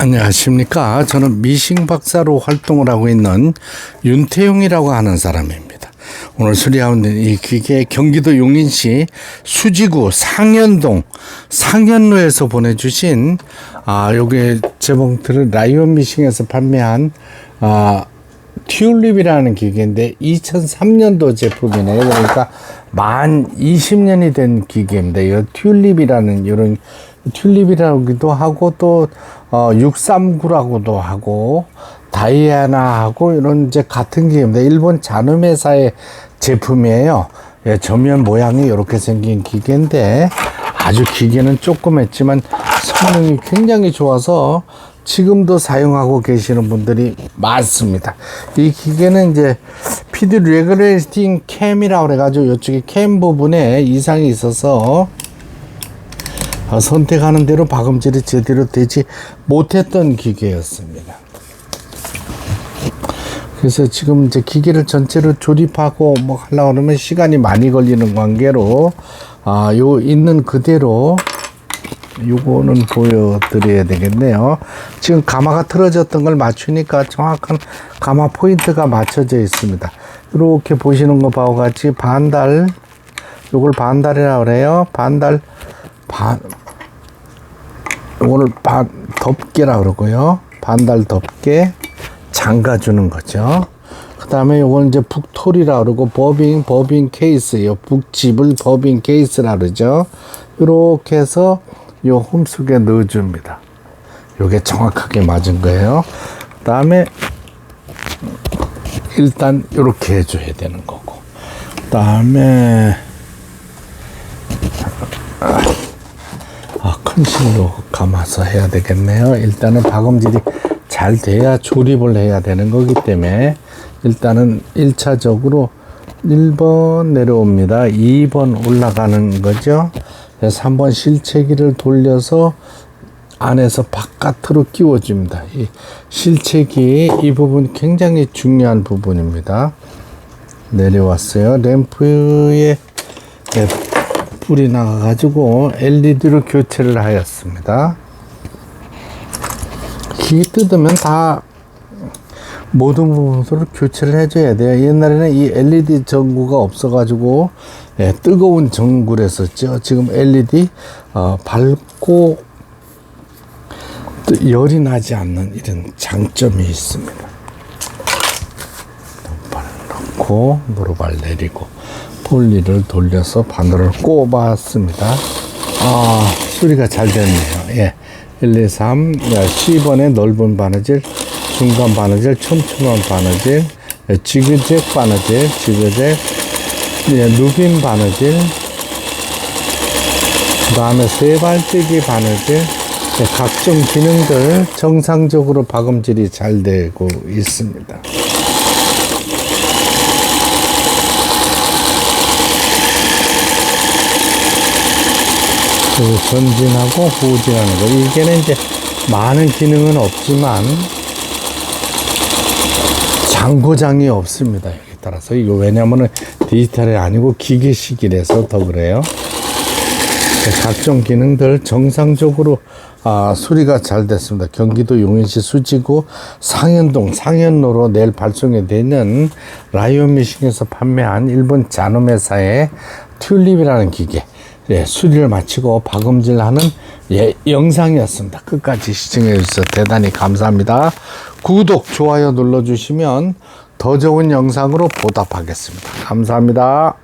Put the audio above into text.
안녕하십니까. 저는 미싱 박사로 활동을 하고 있는 윤태용이라고 하는 사람입니다. 오늘 수리하고 있는 이 기계 경기도 용인시 수지구 상현동 상현로에서 보내주신 요게 재봉틀을 라이온 미싱에서 판매한 튤립이라는 기계인데 2003년도 제품이네요. 그러니까 만 20년이 된 기계입니다. 이 튤립이라는 이런 튤립이라고도 하고 또 639라고도 하고 다이애나하고 이런 이제 같은 기계입니다. 일본 잔음회사의 제품이에요. 예, 전면 모양이 이렇게 생긴 기계인데 아주 기계는 조그맣지만 성능이 굉장히 좋아서 지금도 사용하고 계시는 분들이 많습니다. 이 기계는 이제 피드 레귤레이팅 캠이라고 그래가지고 이쪽에 캠 부분에 이상이 있어서 선택하는 대로 박음질이 제대로 되지 못했던 기계였습니다. 그래서 지금 이제 기계를 전체로 조립하고 뭐 하려고 그러면 시간이 많이 걸리는 관계로 요 있는 그대로 요거는 보여드려야 되겠네요. 지금 가마가 틀어졌던 걸 맞추니까 정확한 가마 포인트가 맞춰져 있습니다. 이렇게 보시는 거 바와 같이 반달, 요걸 반달이라고 그래요. 요거를 덮개라고 그러고요. 반달 덮개 잠가주는 거죠. 그 다음에 요건 이제 북톨이라고 그러고 버빙 케이스, 요 북집을 버빙 케이스라고 그러죠. 요렇게 해서 요 홈 속에 넣어줍니다. 요게 정확하게 맞은 거예요. 그 다음에 일단 요렇게 해줘야 되는 거고, 그 다음에 큰 실로 감아서 해야 되겠네요. 일단은 박음질이 잘 돼야 조립을 해야 되는 거기 때문에 일단은 1차적으로 1번 내려옵니다. 2번 올라가는 거죠. 그래서 3번 실체기를 돌려서 안에서 바깥으로 끼워줍니다. 이 실체기 이 부분 굉장히 중요한 부분입니다. 내려왔어요. 램프에 불이 나가가지고 LED로 교체를 하였습니다. 기계 뜯으면 다 모든 부분으로 교체를 해줘야 돼요. 옛날에는 이 LED 전구가 없어가지고 뜨거운 전구를 했었죠. 지금 LED 밝고 열이 나지 않는 이런 장점이 있습니다. 노발 넣고 노루발 내리고 폴리를 돌려서 바늘을 꼽았습니다. 수리가 잘 됐네요. 예. 1, 2, 3, 10번의 넓은 바느질, 중간 바느질, 촘촘한 바느질, 지그잭 바느질, 누빔 바느질, 그 다음에 세발뜨기 바느질, 각종 기능들 정상적으로 박음질이 잘 되고 있습니다. 그리고 전진하고 후진하는 거. 이게는 이제 많은 기능은 없지만 장고장이 없습니다. 여기 따라서 이거 왜냐면은 디지털이 아니고 기계식이라서 더 그래요. 각종 기능들 정상적으로 수리가 잘 됐습니다. 경기도 용인시 수지구 상현동 상현로로 내일 발송이 되는 라이온 미싱에서 판매한 일본 잔음회사의 튤립이라는 기계 수리를 마치고 박음질하는 영상이었습니다. 끝까지 시청해 주셔서 대단히 감사합니다. 구독, 좋아요 눌러주시면 더 좋은 영상으로 보답하겠습니다. 감사합니다.